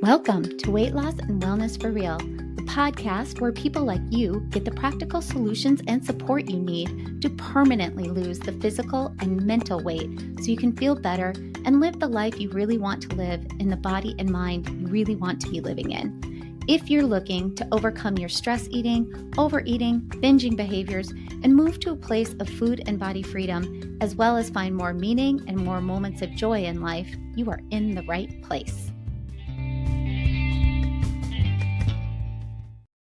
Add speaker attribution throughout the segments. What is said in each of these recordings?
Speaker 1: Welcome to Weight Loss and Wellness for Real, the podcast where people like you get the practical solutions and support you need to permanently lose the physical and mental weight so you can feel better and live the life you really want to live in the body and mind you really want to be living in. If you're looking to overcome your stress eating, overeating, binging behaviors, and move to a place of food and body freedom, as well as find more meaning and more moments of joy in life, you are in the right place.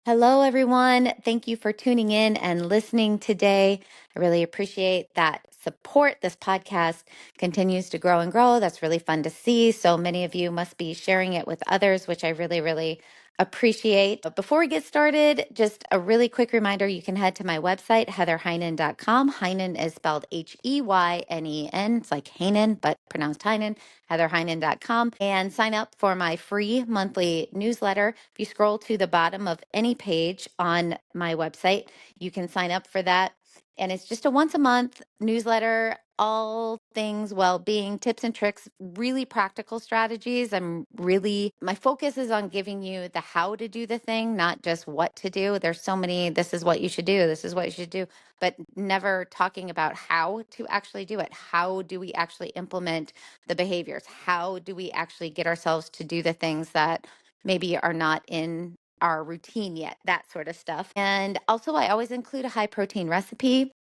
Speaker 1: Hello, everyone. Thank you for tuning in and listening today. I really appreciate that support. This podcast continues to grow and grow. That's really fun to see. So many of you must be sharing it with others, which I really appreciate. But before we get started, just a really quick reminder, you can head to my website, heatherheynen.com. Heynen is spelled Heynen. It's like Heynen, but pronounced Heynen, heatherheynen.com, and sign up for my free monthly newsletter. If you scroll to the bottom of any page on my website, you can sign up for that. And it's just a once a month newsletter, all things well-being, tips and tricks, really practical strategies. My focus is on giving you the how to do the thing, not just what to do. There's so many, this is what you should do, this is what you should do, but never talking about how to actually do it. How do we actually implement the behaviors? How do we actually get ourselves to do the things that maybe are not in our routine yet, that sort of stuff. And also, I always include a high protein recipe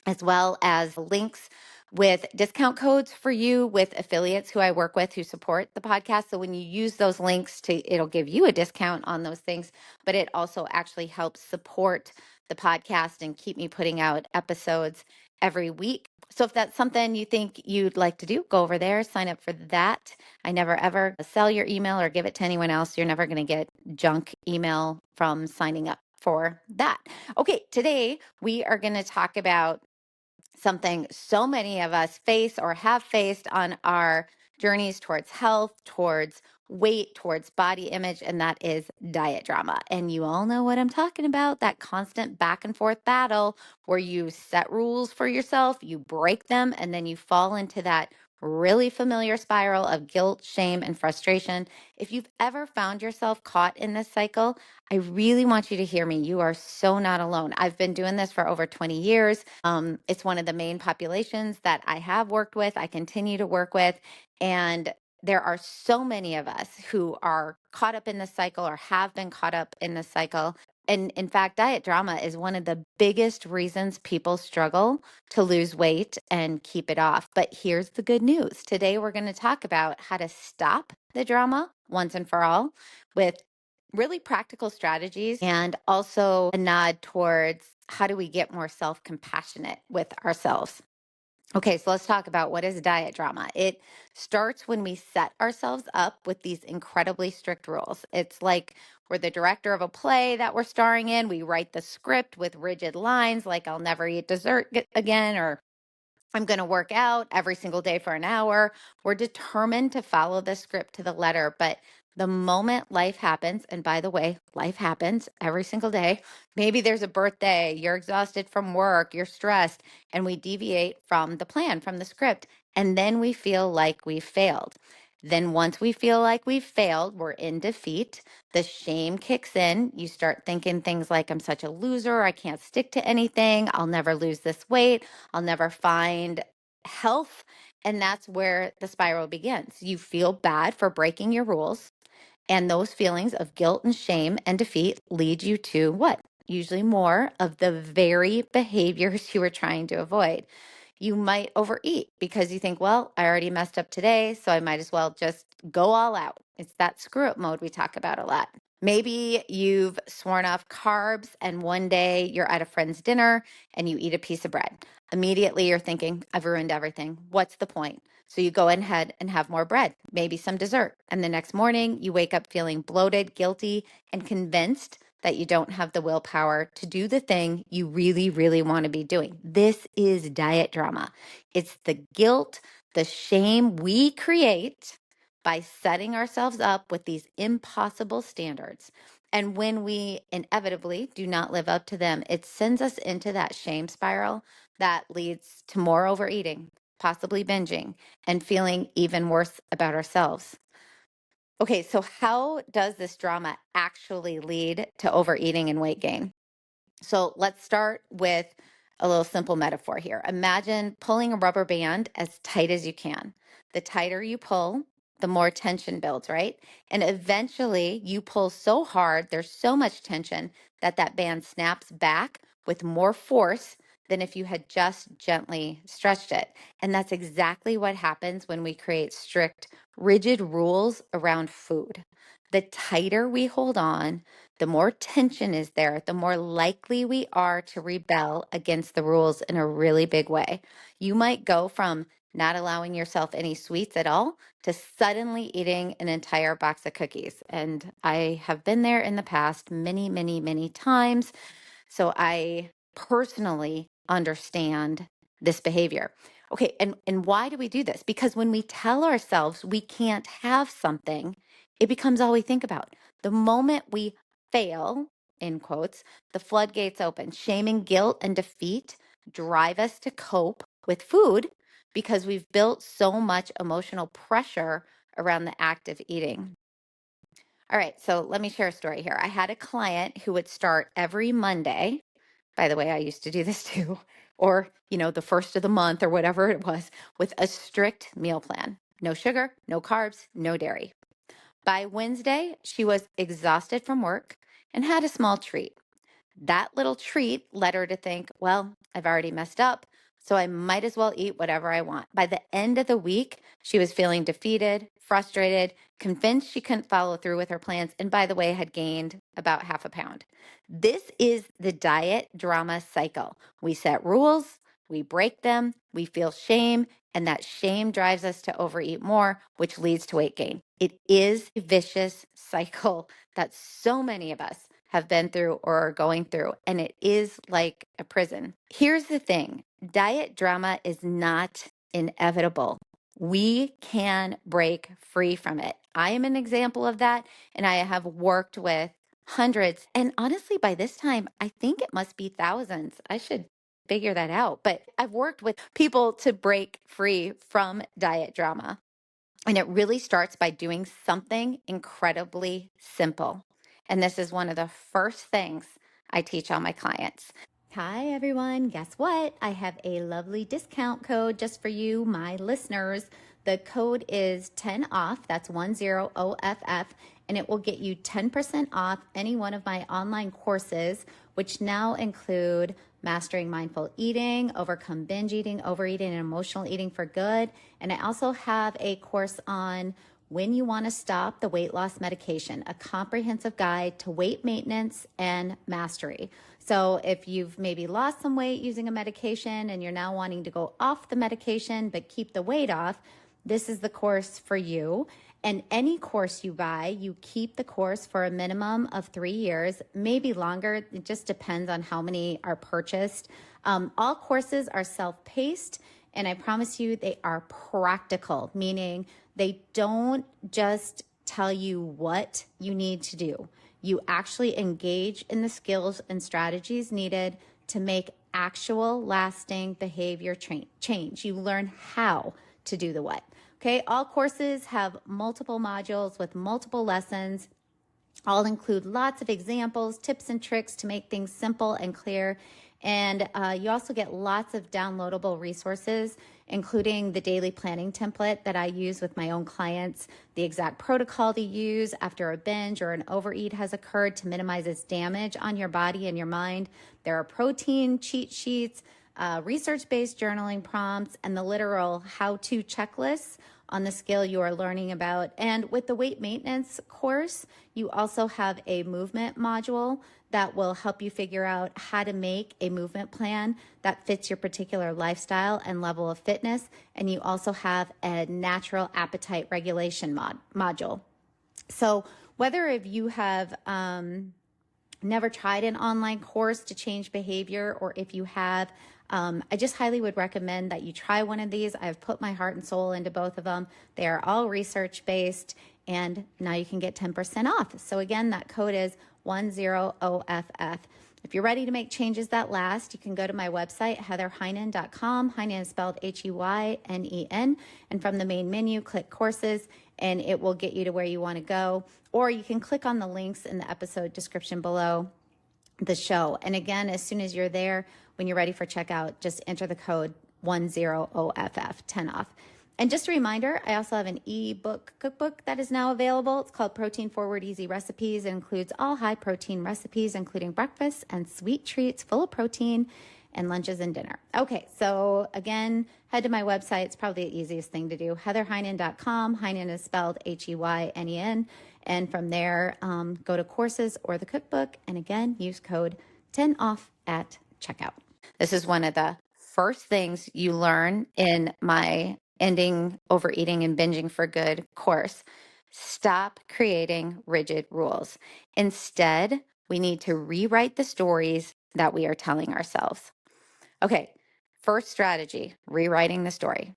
Speaker 1: as well as links with discount codes for you with affiliates who I work with who support the podcast. So when you use those links it'll give you a discount on those things, but it also actually helps support the podcast and keep me putting out episodes every week. So if that's something you think you'd like to do, go over there, sign up for that. I never ever sell your email or give it to anyone else. You're never going to get junk email from signing up for that. Okay, today we are going to talk about something so many of us face or have faced on our journeys towards health, towards weight, towards body image, and that is diet drama. And you all know what I'm talking about, that constant back and forth battle where you set rules for yourself, you break them, and then you fall into that really familiar spiral of guilt, shame, and frustration. If you've ever found yourself caught in this cycle, I really want you to hear me. You are so not alone. I've been doing this for over 20 years. It's one of the main populations that I have worked with, I continue to work with, and there are so many of us who are caught up in this cycle or have been caught up in this cycle. And in fact, diet drama is one of the biggest reasons people struggle to lose weight and keep it off. But here's the good news. Today, we're going to talk about how to stop the drama once and for all with really practical strategies and also a nod towards how do we get more self-compassionate with ourselves. Okay, so let's talk about what is diet drama. It starts when we set ourselves up with these incredibly strict rules. It's like we're the director of a play that we're starring in. We write the script with rigid lines like I'll never eat dessert again, or I'm going to work out every single day for an hour. We're determined to follow the script to the letter. But the moment life happens, and by the way, life happens every single day. Maybe there's a birthday, you're exhausted from work, you're stressed, and we deviate from the plan, from the script. And then we feel like we failed. Then once we feel like we've failed, we're in defeat. The shame kicks in. You start thinking things like, I'm such a loser. I can't stick to anything. I'll never lose this weight. I'll never find health. And that's where the spiral begins. You feel bad for breaking your rules. And those feelings of guilt and shame and defeat lead you to what? Usually more of the very behaviors you were trying to avoid. You might overeat because you think, well, I already messed up today, so I might as well just go all out. It's that screw up mode we talk about a lot. Maybe you've sworn off carbs and one day you're at a friend's dinner and you eat a piece of bread. Immediately you're thinking, I've ruined everything. What's the point? So you go ahead and have more bread, maybe some dessert. And the next morning you wake up feeling bloated, guilty, and convinced that you don't have the willpower to do the thing you really want to be doing. This is diet drama. It's the guilt, the shame we create by setting ourselves up with these impossible standards. And when we inevitably do not live up to them, it sends us into that shame spiral that leads to more overeating, possibly binging, and feeling even worse about ourselves. Okay, so how does this drama actually lead to overeating and weight gain? So let's start with a little simple metaphor here. Imagine pulling a rubber band as tight as you can. The tighter you pull, the more tension builds, right? And eventually you pull so hard, there's so much tension that that band snaps back with more force than if you had just gently stretched it. And that's exactly what happens when we create strict, rigid rules around food. The tighter we hold on, the more tension is there, the more likely we are to rebel against the rules in a really big way. You might go from not allowing yourself any sweets at all to suddenly eating an entire box of cookies. And I have been there in the past many, many, many times. So I personally understand this behavior. Okay, and why do we do this? Because when we tell ourselves we can't have something, it becomes all we think about. The moment we fail, in quotes, the floodgates open. Shame and guilt and defeat drive us to cope with food because we've built so much emotional pressure around the act of eating. All right, so let me share a story here. I had a client who would start every Monday. By the way, I used to do this too, or, the first of the month or whatever it was, with a strict meal plan. No sugar, no carbs, no dairy. By Wednesday, she was exhausted from work and had a small treat. That little treat led her to think, well, I've already messed up, so I might as well eat whatever I want. By the end of the week, she was feeling defeated, frustrated, convinced she couldn't follow through with her plans, and by the way, had gained about half a pound. This is the diet drama cycle. We set rules, we break them, we feel shame, and that shame drives us to overeat more, which leads to weight gain. It is a vicious cycle that so many of us have been through or are going through, and it is like a prison. Here's the thing, diet drama is not inevitable. We can break free from it. I am an example of that, and I have worked with hundreds. And honestly, by this time, I think it must be thousands. I should figure that out. But I've worked with people to break free from diet drama. And it really starts by doing something incredibly simple. And this is one of the first things I teach all my clients. Hi, everyone. Guess what? I have a lovely discount code just for you, my listeners. The code is 10 off. That's 10OFF. And it will get you 10% off any one of my online courses, which now include Mastering Mindful Eating, Overcome Binge Eating, Overeating, and Emotional Eating for Good. And I also have a course on When You Want to Stop the Weight Loss Medication, a comprehensive guide to weight maintenance and mastery. So if you've maybe lost some weight using a medication and you're now wanting to go off the medication but keep the weight off, this is the course for you. And any course you buy, you keep the course for a minimum of 3 years, maybe longer. It just depends on how many are purchased. All courses are self-paced, and I promise you they are practical, meaning they don't just tell you what you need to do. You actually engage in the skills and strategies needed to make actual lasting behavior change. You learn how to do the what. Okay, all courses have multiple modules with multiple lessons. All include lots of examples, tips, and tricks to make things simple and clear. And you also get lots of downloadable resources, including the daily planning template that I use with my own clients, the exact protocol to use after a binge or an overeat has occurred to minimize its damage on your body and your mind. There are protein cheat sheets, research-based journaling prompts, and the literal how-to checklists on the skill you are learning about. And with the weight maintenance course, you also have a movement module that will help you figure out how to make a movement plan that fits your particular lifestyle and level of fitness. And you also have a natural appetite regulation module. So whether if you have never tried an online course to change behavior, or if you have, I just highly would recommend that you try one of these. I've put my heart and soul into both of them. They are all research-based, and now you can get 10% off. So again, that code is 10OFF. If you're ready to make changes that last, you can go to my website, heatherheynen.com. Heynen is spelled Heynen. And from the main menu, click courses, and it will get you to where you want to go. Or you can click on the links in the episode description below the show. And again, as soon as you're there, when you're ready for checkout, just enter the code 10OFF, 10 off. And just a reminder, I also have an ebook cookbook that is now available. It's called Protein Forward Easy Recipes. It includes all high protein recipes, including breakfast and sweet treats full of protein and lunches and dinner. Okay, so again, head to my website. It's probably the easiest thing to do, heatherheynen.com. Heynen is spelled Heynen. And from there, go to courses or the cookbook. And again, use code 10 off at checkout. This is one of the first things you learn in my Ending Overeating and Binging for Good course. Stop creating rigid rules. Instead, we need to rewrite the stories that we are telling ourselves. Okay, first strategy, rewriting the story.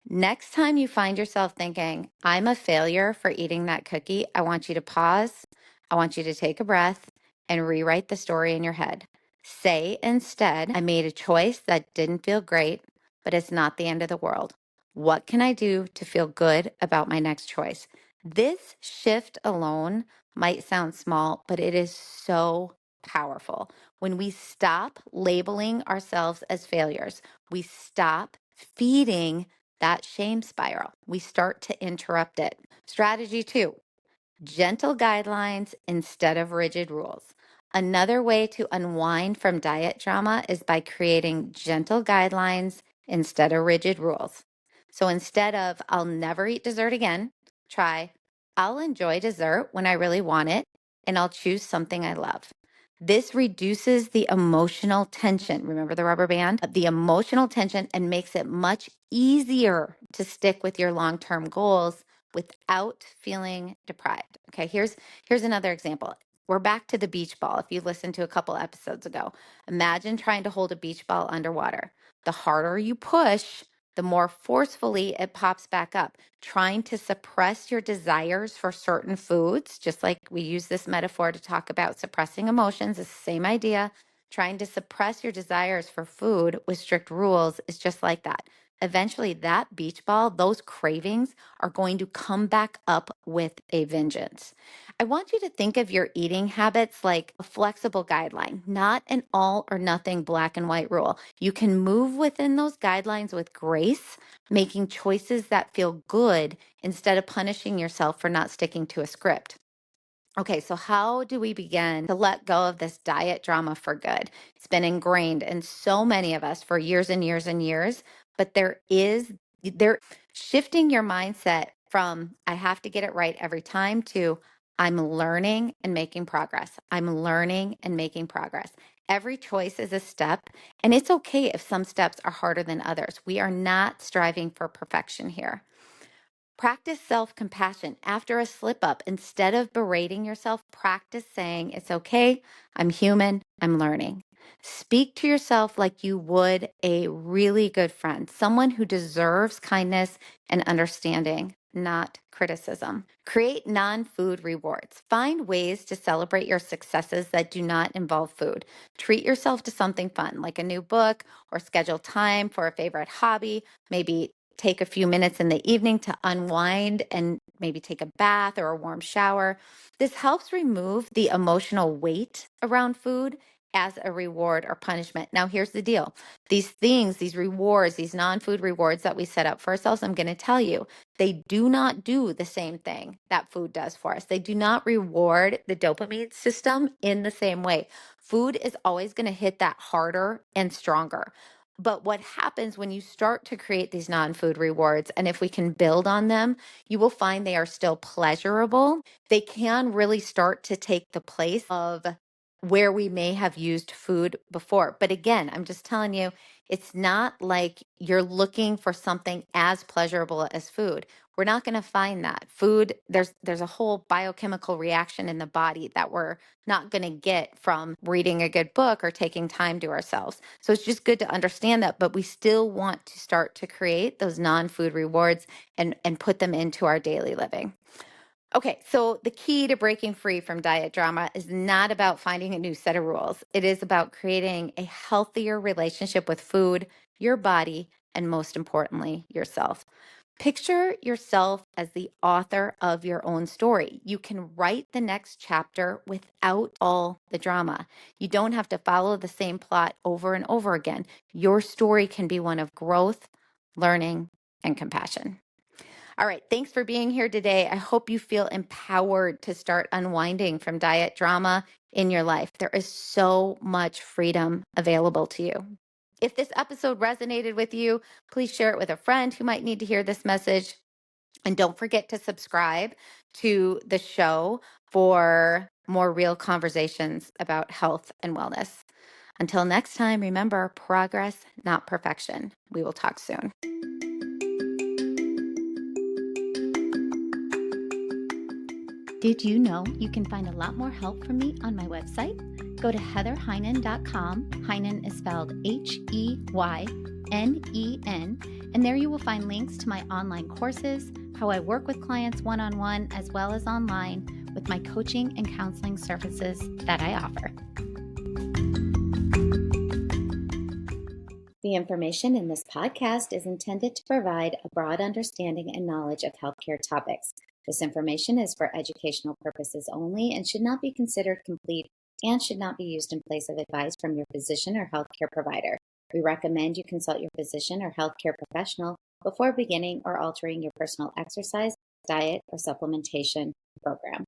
Speaker 1: Next time you find yourself thinking, I'm a failure for eating that cookie, I want you to pause. I want you to take a breath and rewrite the story in your head. Say instead, I made a choice that didn't feel great, but it's not the end of the world. What can I do to feel good about my next choice? This shift alone might sound small, but it is so powerful. When we stop labeling ourselves as failures, we stop feeding that shame spiral. We start to interrupt it. Strategy 2, gentle guidelines instead of rigid rules. Another way to unwind from diet drama is by creating gentle guidelines instead of rigid rules. So instead of, I'll never eat dessert again, try, I'll enjoy dessert when I really want it, and I'll choose something I love. This reduces the emotional tension. Remember the rubber band? The emotional tension, and makes it much easier to stick with your long-term goals without feeling deprived. Okay, here's another example. We're back to the beach ball. If you listened to a couple episodes ago, imagine trying to hold a beach ball underwater. The harder you push, the more forcefully it pops back up. Trying to suppress your desires for certain foods, just like we use this metaphor to talk about suppressing emotions, it's the same idea. Trying to suppress your desires for food with strict rules is just like that. Eventually, that beach ball, those cravings are going to come back up with a vengeance. I want you to think of your eating habits like a flexible guideline, not an all or nothing black and white rule. You can move within those guidelines with grace, making choices that feel good instead of punishing yourself for not sticking to a script. Okay, so how do we begin to let go of this diet drama for good? It's been ingrained in so many of us for years and years and years, but there shifting your mindset from I have to get it right every time to I'm learning and making progress. I'm learning and making progress. Every choice is a step, and it's okay if some steps are harder than others. We are not striving for perfection here. Practice self compassion after a slip up. Instead of berating yourself, practice saying, it's okay, I'm human, I'm learning. Speak to yourself like you would a really good friend, someone who deserves kindness and understanding, not criticism. Create non food rewards. Find ways to celebrate your successes that do not involve food. Treat yourself to something fun, like a new book, or schedule time for a favorite hobby. Maybe take a few minutes in the evening to unwind and maybe take a bath or a warm shower. This helps remove the emotional weight around food as a reward or punishment. Now, here's the deal. These things, these rewards, these non-food rewards that we set up for ourselves, I'm going to tell you, they do not do the same thing that food does for us. They do not reward the dopamine system in the same way. Food is always going to hit that harder and stronger. But what happens when you start to create these non-food rewards, and if we can build on them, you will find they are still pleasurable. They can really start to take the place of where we may have used food before. But again, I'm just telling you, it's not like you're looking for something as pleasurable as food. We're not going to find that. Food, there's a whole biochemical reaction in the body that we're not going to get from reading a good book or taking time to ourselves. So it's just good to understand that, but we still want to start to create those non-food rewards and put them into our daily living. Okay, so the key to breaking free from diet drama is not about finding a new set of rules. It is about creating a healthier relationship with food, your body, and most importantly, yourself. Picture yourself as the author of your own story. You can write the next chapter without all the drama. You don't have to follow the same plot over and over again. Your story can be one of growth, learning, and compassion. All right, thanks for being here today. I hope you feel empowered to start unwinding from diet drama in your life. There is so much freedom available to you. If this episode resonated with you, please share it with a friend who might need to hear this message. And don't forget to subscribe to the show for more real conversations about health and wellness. Until next time, remember, progress, not perfection. We will talk soon. Did you know you can find a lot more help from me on my website? Go to heatherheynen.com. Heynen is spelled Heynen, and there you will find links to my online courses, how I work with clients one-on-one, as well as online with my coaching and counseling services that I offer. The information in this podcast is intended to provide a broad understanding and knowledge of healthcare topics. This information is for educational purposes only and should not be considered complete and should not be used in place of advice from your physician or healthcare provider. We recommend you consult your physician or healthcare professional before beginning or altering your personal exercise, diet, or supplementation program.